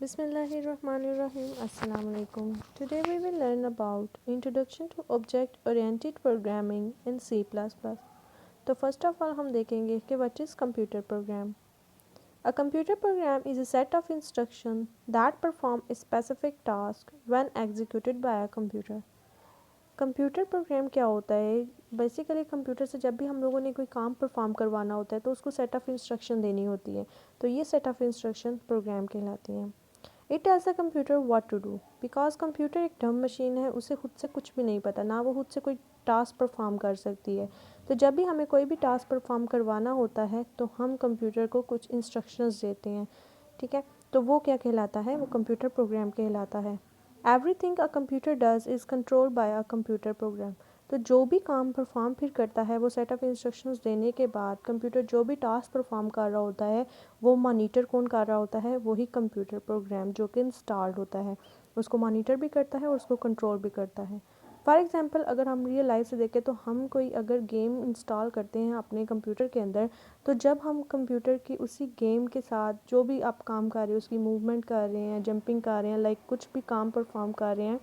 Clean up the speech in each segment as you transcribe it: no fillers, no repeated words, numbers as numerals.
Bismillahirrahmanirrahim. Assalamu alaikum. Today we will learn about Introduction to Object Oriented Programming in C++. तो first of all हम देखेंगे कि what is computer program. A computer program is a set of instructions that perform a specific task when executed by a computer. Computer program क्या होता है? Basically computer से जब भी हम लोगों ने कोई काम परफॉर्म करवाना होता है तो उसको सेट ऑफ इंस्ट्रक्शन देनी होती है, तो ये सेट ऑफ इंस्ट्रक्शन प्रोग्राम कहलाती हैं. It tells a computer what to do. Because computer एक डम मशीन है, उसे खुद से कुछ भी नहीं पता, ना वो खुद से कोई टास्क परफॉर्म कर सकती है. तो जब भी हमें कोई भी टास्क परफॉर्म करवाना होता है तो हम कंप्यूटर को कुछ इंस्ट्रक्शंस देते हैं. ठीक है, तो वो क्या कहलाता है? वो कंप्यूटर प्रोग्राम कहलाता है. Everything a computer does is controlled by a computer program. तो जो भी काम परफॉर्म फिर करता है वो सेट ऑफ इंस्ट्रक्शंस देने के बाद कंप्यूटर जो भी टास्क परफॉर्म कर रहा होता है वो मॉनिटर कौन कर रहा होता है? वही कंप्यूटर प्रोग्राम जो कि इंस्टॉल्ड होता है, उसको मॉनिटर भी करता है और उसको कंट्रोल भी करता है. फॉर एग्जांपल अगर हम रियल लाइफ से देखें तो हम कोई अगर गेम इंस्टॉल करते हैं अपने कंप्यूटर के अंदर, तो जब हम कंप्यूटर की उसी गेम के साथ जो भी आप काम कर रहे हो, उसकी मूवमेंट कर रहे हैं, जंपिंग कर रहे हैं, लाइक कुछ भी काम परफॉर्म कर रहे हैं,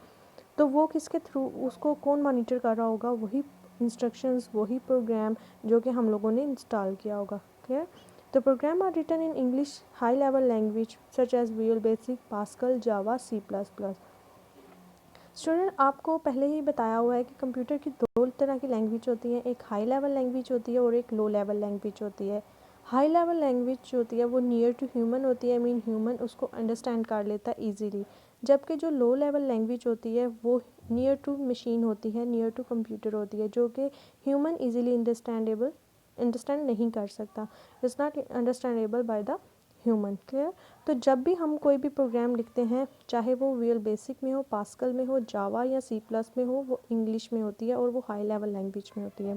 तो वो किसके थ्रू, उसको कौन मॉनिटर कर रहा होगा? वही इंस्ट्रक्शंस, वही प्रोग्राम जो कि हम लोगों ने इंस्टॉल किया होगा. क्लियर? तो program are written in English high level language such as visual basic, Pascal, Java, C++. Student, आपको पहले ही बताया हुआ है कि कंप्यूटर की दो तरह की लैंग्वेज होती है, एक हाई लेवल लैंग्वेज होती है और एक लो लेवल लैंग्वेज होती है. हाई लेवल लैंग्वेज जो होती है वो नियर टू ह्यूमन होती है, मीन ह्यूमन उसको अंडरस्टैंड कर लेता है ईजीली. जबकि जो लो लेवल लैंग्वेज होती है वो नियर टू मशीन होती है, नियर टू कंप्यूटर होती है, जो कि ह्यूमन ईजीली अंडरस्टैंड नहीं कर सकता. It's not understandable by the human. Clear? तो जब भी हम कोई भी प्रोग्राम लिखते हैं, चाहे वो विजुअल बेसिक में हो, पास्कल में हो, जावा या C+ में हो, वो इंग्लिश में होती है और वो हाई लेवल लैंग्वेज में होती है.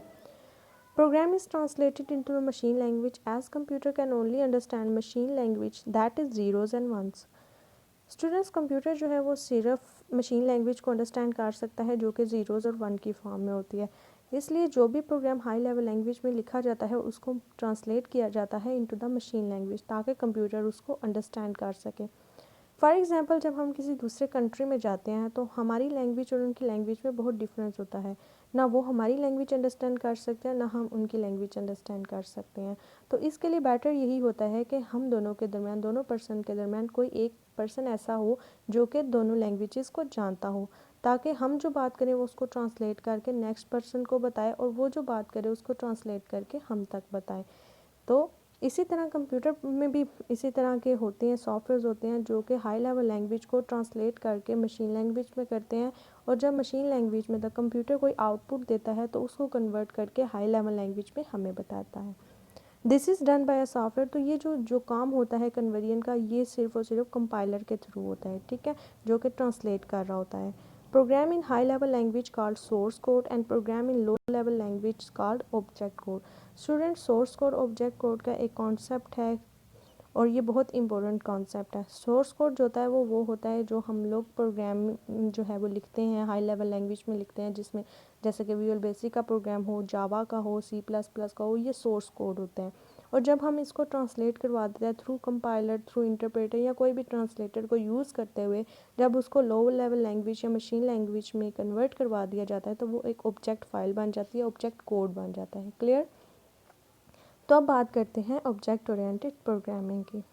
Program is translated into the machine language as computer can only understand machine language that is zeros and ones. Students, computer जो है वो सिर्फ मशीन लैंग्वेज को अंडरस्टैंड कर सकता है जो कि ज़ीरोज़ और वन की फॉर्म में होती है. इसलिए जो भी प्रोग्राम हाई लेवल लैंग्वेज में लिखा जाता है उसको ट्रांसलेट किया जाता है इनटू द मशीन लैंग्वेज ताकि कंप्यूटर उसको अंडरस्टैंड कर सके. फॉर एग्ज़ाम्पल जब हम किसी दूसरे कंट्री में जाते हैं तो हमारी लैंग्वेज और उनकी लैंग्वेज में बहुत डिफरेंस होता है. ना वो हमारी लैंग्वेज अंडरस्टैंड कर सकते हैं, ना हम उनकी लैंग्वेज अंडरस्टैंड कर सकते हैं. तो इसके लिए बेटर यही होता है कि हम दोनों के दरमियान, दोनों पर्सन के दरमियान कोई एक पर्सन ऐसा हो जो कि दोनों लैंग्वेजेस को जानता हो, ताकि हम जो बात करें वो उसको ट्रांसलेट करके नेक्स्ट पर्सन को बताए और वो जो बात करे उसको ट्रांसलेट करके हम तक बताए. तो इसी तरह कंप्यूटर में भी इसी तरह के होते हैं, सॉफ्टवेयर होते हैं जो कि हाई लेवल लैंग्वेज को ट्रांसलेट करके मशीन लैंग्वेज में करते हैं, और जब मशीन लैंग्वेज में द कंप्यूटर कोई आउटपुट देता है तो उसको कन्वर्ट करके हाई लेवल लैंग्वेज में हमें बताता है. This is done by a software. तो ये जो जो काम होता है कन्वर्जन का, ये सिर्फ और सिर्फ कंपाइलर के थ्रू होता है. ठीक है, जो कि ट्रांसलेट कर रहा होता है. Program in high level language called source code and program in low level language called object code. Student, source code object code का एक कॉन्सेप्ट है और ये बहुत इंपॉर्टेंट कॉन्सेप्ट है. सोर्स कोड जो होता है वो होता है जो हम लोग प्रोग्राम जो है वो लिखते हैं, हाई लेवल लैंग्वेज में लिखते हैं, जिसमें जैसे कि विजुअल बेसिक का प्रोग्राम हो, जावा का हो, C++ का हो, ये सोर्स कोड होते हैं. और जब हम इसको ट्रांसलेट करवा देते हैं थ्रू कंपाइलर, थ्रू इंटरप्रेटर या कोई भी ट्रांसलेटर को यूज़ करते हुए, जब उसको लोअर लेवल लैंग्वेज या मशीन लैंग्वेज में कन्वर्ट करवा दिया जाता है तो वो एक ऑब्जेक्ट फाइल बन जाती है, ऑब्जेक्ट कोड बन जाता है. क्लियर? तो अब बात करते हैं ऑब्जेक्ट ओरिएंटेड प्रोग्रामिंग की.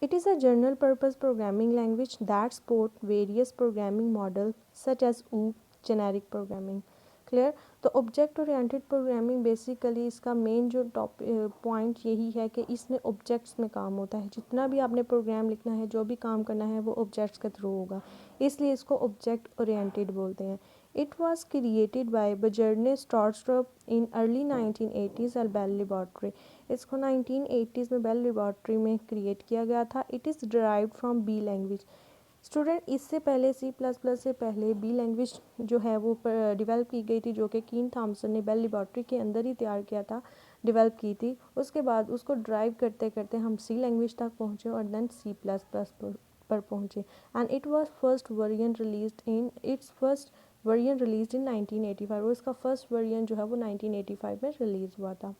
It is a general purpose programming language that supports various programming models such as OOP, generic programming. Clear? तो ऑब्जेक्ट ओरिएंटेड प्रोग्रामिंग बेसिकली इसका मेन जो पॉइंट यही है कि इसमें ऑब्जेक्ट्स में काम होता है. जितना भी आपने प्रोग्राम लिखना है, जो भी काम करना है, वो ऑब्जेक्ट्स के थ्रू होगा, इसलिए इसको ऑब्जेक्ट ओरिएंटेड बोलते हैं. It was created by Bjarne Stroustrup in early 1980s at Bell Laboratory. इसको 1980s में बेल लेबॉर्ट्री में क्रिएट किया गया था. It is derived from B language. Student, इससे पहले C++ से पहले बी लैंग्वेज जो है वो डेवलप की गई थी, जो कि कीन थॉमसन ने बेल लेबॉर्ट्री के अंदर ही तैयार किया था, डेवलप की थी. उसके बाद उसको ड्राइव करते करते हम C लैंग्वेज तक पहुँचे और देन C++ पर पहुँचे. And it was first version released in 1985. और इसका फर्स्ट वर्जन जो है वो 1985 में रिलीज़ हुआ था.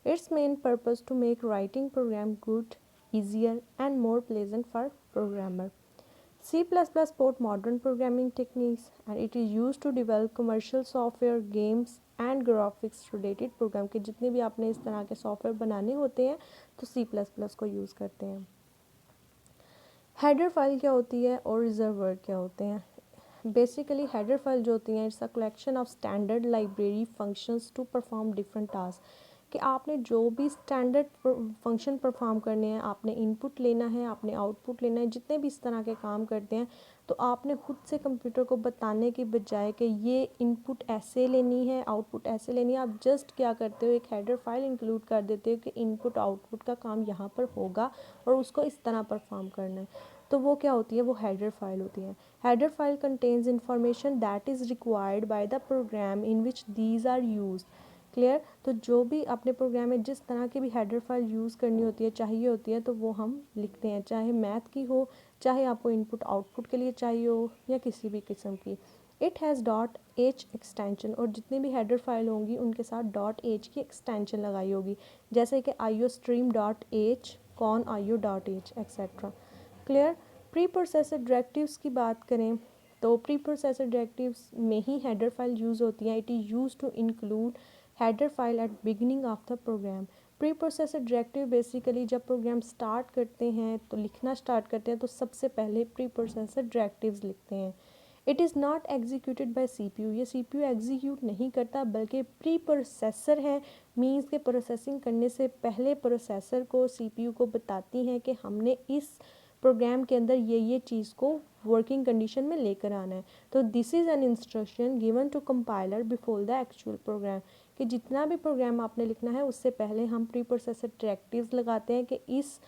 Its main purpose to make writing program good easier and more pleasant for programmer. C++ support modern programming techniques and it is used to develop commercial software, games and graphics related program के जितने भी आपने इस तरह के software बनाने होते हैं तो C++ को यूज़ करते हैं। हेडर फाइल क्या होती है और रिजर्व वर्ड क्या होते हैं? बेसिकली हेडर फाइल जो होती हैं it's a collection of standard library functions to perform different task कि आपने जो भी स्टैंडर्ड फंक्शन परफॉर्म करने हैं, आपने इनपुट लेना है, आपने आउटपुट लेना है, जितने भी इस तरह के काम करते हैं तो आपने खुद से कंप्यूटर को बताने की बजाय कि ये इनपुट ऐसे लेनी है, आउटपुट ऐसे लेनी है, आप जस्ट क्या करते हो एक हेडर फाइल इंक्लूड कर देते हो कि इनपुट आउटपुट का काम यहाँ पर होगा और उसको इस तरह परफॉर्म करना है। तो वो क्या होती है, वो हेडर फाइल होती है। Header file contains information that is required by the program in which these are use. Clear? तो जो भी अपने प्रोग्राम में जिस तरह की भी हेडर फाइल यूज़ करनी होती है, चाहिए होती है, तो वो हम लिखते हैं, चाहे मैथ की हो, चाहे आपको इनपुट आउटपुट के लिए चाहिए हो या किसी भी किस्म की। It has dot H extension और जितनी भी हेडर फाइल होंगी उनके साथ डॉट एच की एक्सटेंशन लगाई होगी, जैसे कि iostream dot H, conio dot H etcetera. Clear? Preprocessor directives की बात करें तो प्री प्रोसेसर डायरेक्टिव्स में ही हेडर फाइल यूज़ होती हैं। It is use to include header file at beginning of the program. Preprocessor directive basically जब program start करते हैं तो लिखना स्टार्ट करते हैं तो सबसे पहले प्री प्रोसेसर डायरेक्टिव्स लिखते हैं। It is not executed by CPU, ये सीपीयू एग्जीक्यूट नहीं करता बल्कि प्री प्रोसेसर है, मीन्स के प्रोसेसिंग करने से पहले प्रोसेसर को सीपीयू को बताती हैं कि हमने इस प्रोग्राम के अंदर ये चीज़ को वर्किंग कंडीशन में लेकर आना है। तो this is an instruction given to compiler before the actual program कि जितना भी प्रोग्राम आपने लिखना है उससे पहले हम प्री प्रोसेसर डायरेक्टिव्स लगाते हैं कि इस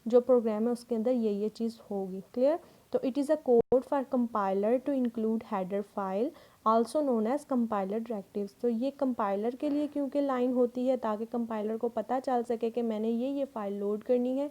जो प्रोग्राम है उसके अंदर ये चीज़ होगी। क्लियर? तो it is a code for compiler to include header file also known as compiler directives. तो ये कंपाइलर के लिए क्योंकि लाइन होती है ताकि कंपाइलर को पता चल सके कि मैंने ये फाइल लोड करनी है।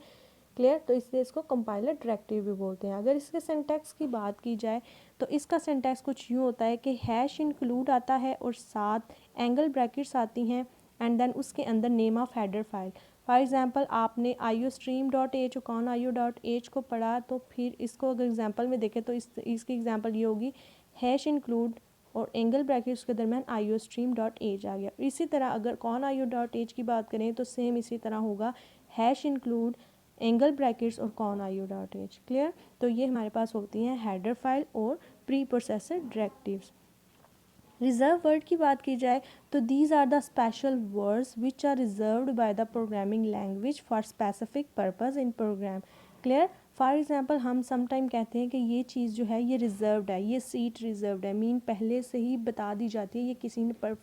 क्लियर? तो इसलिए इसको कंपाइलर डायरेक्टिव भी बोलते हैं। अगर इसके सिंटैक्स की बात की जाए तो इसका सिंटैक्स कुछ यूँ होता है कि हैश इंक्लूड आता है और साथ एंगल ब्रैकेट्स आती हैं एंड देन उसके अंदर name of header file. For example आपने iostream dot H conio dot h को पढ़ा तो फिर इसको अगर एग्जांपल में देखें तो इसकी एग्जांपल ये होगी हैश इंक्लूड और एंगल ब्रैकेट्स के दरमियान आईओ स्ट्रीम डॉट एच आ गया। इसी तरह अगर कॉन आईओ डॉट एच की बात करें तो सेम इसी तरह होगा हैश इंक्लूड एंगल ब्रैकेट्स और conio dot h. Clear? तो ये हमारे पास होती हैं हेडर फाइल और preprocessor directives. Reserve word की बात की जाए तो these are the special words which are reserved by the programming language for specific purpose in program. Clear? For example हम समटाइम कहते हैं कि ये चीज़ जो है ये रिजर्व्ड है, ये सीट रिजर्व्ड है, मीन पहले से ही बता दी जाती है ये किसी ने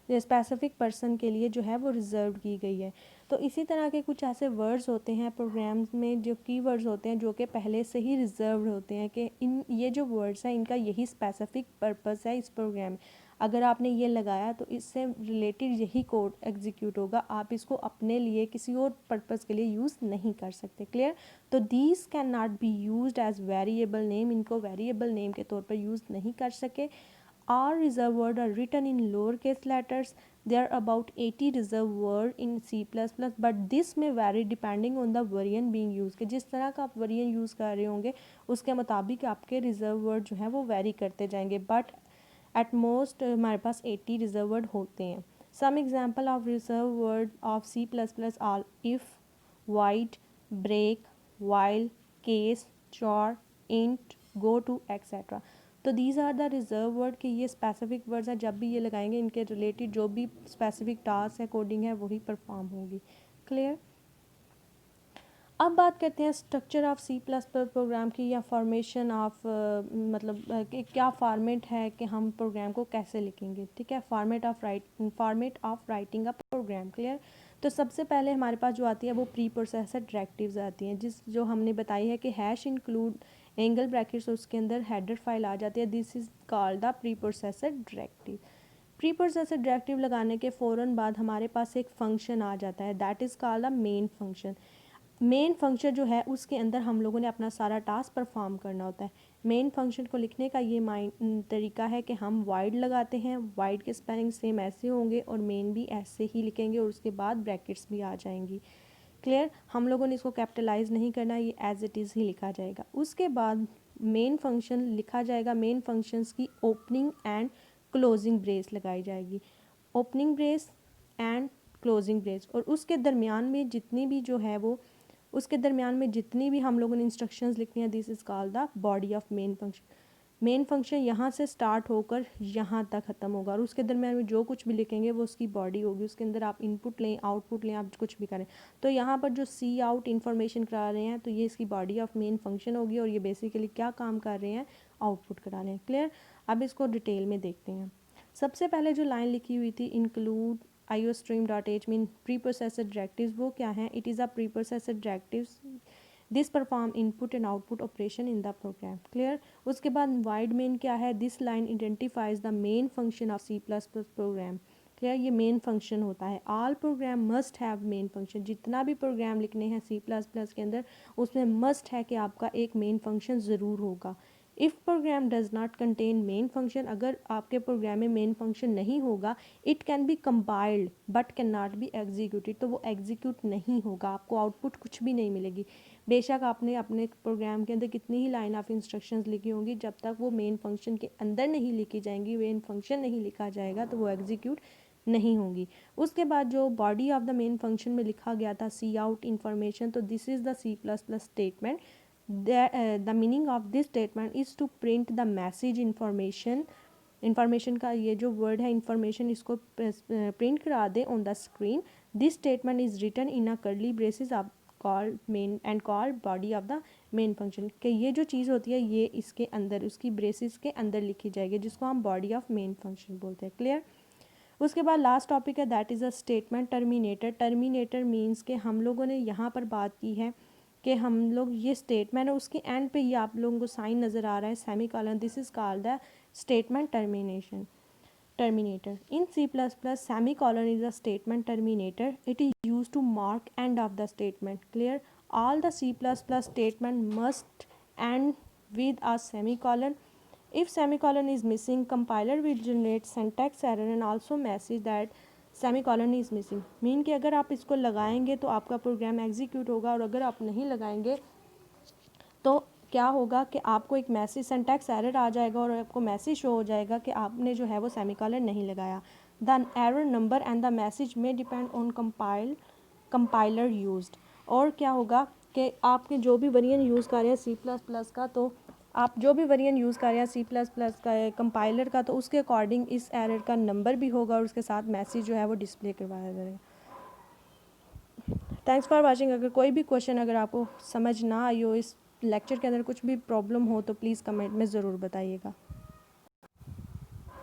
स्पेसिफिक पर्सन के लिए जो है वो रिजर्व की गई है। तो इसी तरह के कुछ ऐसे वर्ड्स होते हैं प्रोग्राम्स में जो कीवर्ड्स होते हैं जो कि पहले से ही रिजर्व्ड होते हैं कि इन ये जो वर्ड्स हैं इनका यही स्पेसिफिक पर्पस है इस प्रोग्राम में। अगर आपने ये लगाया तो इससे रिलेटेड यही कोड एग्जीक्यूट होगा, आप इसको अपने लिए किसी और पर्पस के लिए यूज़ नहीं कर सकते। क्लियर? तो these can not be used as variable name, इनको वेरिएबल नेम के तौर पर यूज़ नहीं कर सके। All reserved words are written in lowercase letters. There are about 80 reserved words in C++, but this may vary depending on the variant being used. कि जिस तरह का आप variant यूज़ कर रहे होंगे उसके मुताबिक आपके reserved word जो हैं वो vary करते जाएंगे, but at most हमारे पास 80 reserved word होते हैं। Some example of reserved word of C++ are if, void, break, while, case, char, int, go to, etc. तो these are the reserve word कि ये स्पेसिफिक वर्ड्स हैं, जब भी ये लगाएंगे इनके रिलेटेड जो भी स्पेसिफिक टास्क है कोडिंग है वही परफॉर्म होगी। क्लियर? अब बात करते हैं structure of C plus plus program की या फॉर्मेशन ऑफ मतलब कि क्या फॉर्मेट है कि हम प्रोग्राम को कैसे लिखेंगे। ठीक है? Format of writing a program. Clear? तो सबसे पहले हमारे पास जो आती है वो प्री प्रोसेसर डायरेक्टिव्स आती हैं, जो हमने बताई है कि हैश इंक्लूड एंगल ब्रैकेट्स उसके अंदर हेडर फाइल आ जाती है। This is called the pre processor directive. Pre processor directive लगाने के फ़ौरन बाद हमारे पास एक फंक्शन आ जाता है, that is called the main function. Main function जो है उसके अंदर हम लोगों ने अपना सारा टास्क परफॉर्म करना होता है। मेन फंक्शन को लिखने का ये तरीका है कि हम वाइड लगाते हैं, वाइड के स्पेलिंग सेम ऐसे होंगे और मेन भी ऐसे ही लिखेंगे और उसके बाद ब्रैकेट्स भी आ जाएंगी। क्लियर, हम लोगों ने इसको कैपिटलाइज नहीं करना, ये एज इट इज़ ही लिखा जाएगा। उसके बाद मेन फंक्शन लिखा जाएगा, मेन फंक्शंस की ओपनिंग एंड क्लोजिंग ब्रेस लगाई जाएगी, opening brace and closing brace, और उसके दरमियान में जितनी भी जो है वो उसके दरमियान में जितनी भी हम लोगों ने इंस्ट्रक्शंस लिखनी है, this is called the body of main function. Main function यहाँ से स्टार्ट होकर यहाँ तक ख़त्म होगा, और उसके दरमियान में जो कुछ भी लिखेंगे वो उसकी बॉडी होगी, उसके अंदर आप इनपुट लें, आउटपुट लें, आप कुछ भी करें। तो यहाँ पर जो सी आउट इन्फॉर्मेशन करा रहे हैं तो ये इसकी बॉडी ऑफ मेन फंक्शन होगी, और ये बेसिकली क्या काम कर रहे हैं, आउटपुट करा रहे हैं। क्लियर, अब इसको डिटेल में देखते हैं। सबसे पहले जो लाइन लिखी हुई थी include iostream.h mean preprocessor directives, वो क्या है, it is a preprocessor directives this perform input and output operation in the program. Clear, उसके बाद वाइड मेन क्या है, this line identifies the main function of C++ program. Clear, ये main function होता है। All program must have main function, जितना भी programme लिखने हैं C++ के अंदर उसमें मस्ट है कि आपका एक मेन फंक्शन ज़रूर होगा। If program does not contain main function, अगर आपके प्रोग्राम में मेन फंक्शन नहीं होगा, it can be compiled but can not be executed, तो वो एग्जीक्यूट नहीं होगा, आपको आउटपुट कुछ भी नहीं मिलेगी। बेशक आपने अपने प्रोग्राम के अंदर कितनी ही लाइन ऑफ इंस्ट्रक्शंस लिखी होंगी, जब तक वो मेन फंक्शन के अंदर नहीं लिखी जाएंगी, मेन फंक्शन नहीं लिखा जाएगा, तो वो एग्जीक्यूट नहीं होंगी। उसके बाद जो body of the main function में लिखा गया था सी आउट इंफॉर्मेशन, तो this is the C++ statement. The meaning of this statement is to print the message information का ये जो वर्ड है इंफॉर्मेशन, इसको प्रिंट करा दे on the screen. This statement is written in a curly braces of called main and called body of the main function, कि ये जो चीज़ होती है ये इसके अंदर, उसकी ब्रेसेस के अंदर लिखी जाएगी, जिसको हम बॉडी ऑफ मेन फंक्शन बोलते हैं। क्लियर, उसके बाद लास्ट टॉपिक है that is a statement terminator. Terminator means के हम लोगों ने यहाँ पर बात की है कि हम लोग ये स्टेटमेंट है उसके एंड पे ये आप लोगों को साइन नज़र आ रहा है semi colon, this is called the statement terminator. In C++, semicolon is a statement terminator. It is used to mark end of the statement. Clear? All the C++ statement must end with a semicolon. If semicolon is missing, compiler will generate syntax error and also message that semicolon is missing. Mean कि अगर आप इसको लगाएंगे तो आपका program execute होगा, और अगर आप नहीं लगाएंगे तो क्या होगा कि आपको एक मैसेज सिंटैक्स एरर आ जाएगा, और आपको मैसेज शो हो जाएगा कि आपने जो है वो सेमीकोलन नहीं लगाया। The error number and the message में डिपेंड ऑन कंपाइलर यूज्ड। और क्या होगा कि आपके जो भी वेरिएंट यूज़ कर रहे हैं C++ का, तो आप जो भी वेरिएंट यूज़ कर रहे हैं C++ का कंपाइलर का, तो उसके अकॉर्डिंग इस एरर का नंबर भी होगा, और उसके साथ मैसेज जो है वो डिस्प्ले करवाया जाएगा। Thanks for watching. अगर कोई भी क्वेश्चन अगर आपको समझ ना आई हो, इस लेक्चर के अंदर कुछ भी प्रॉब्लम हो, तो प्लीज़ कमेंट में ज़रूर बताइएगा।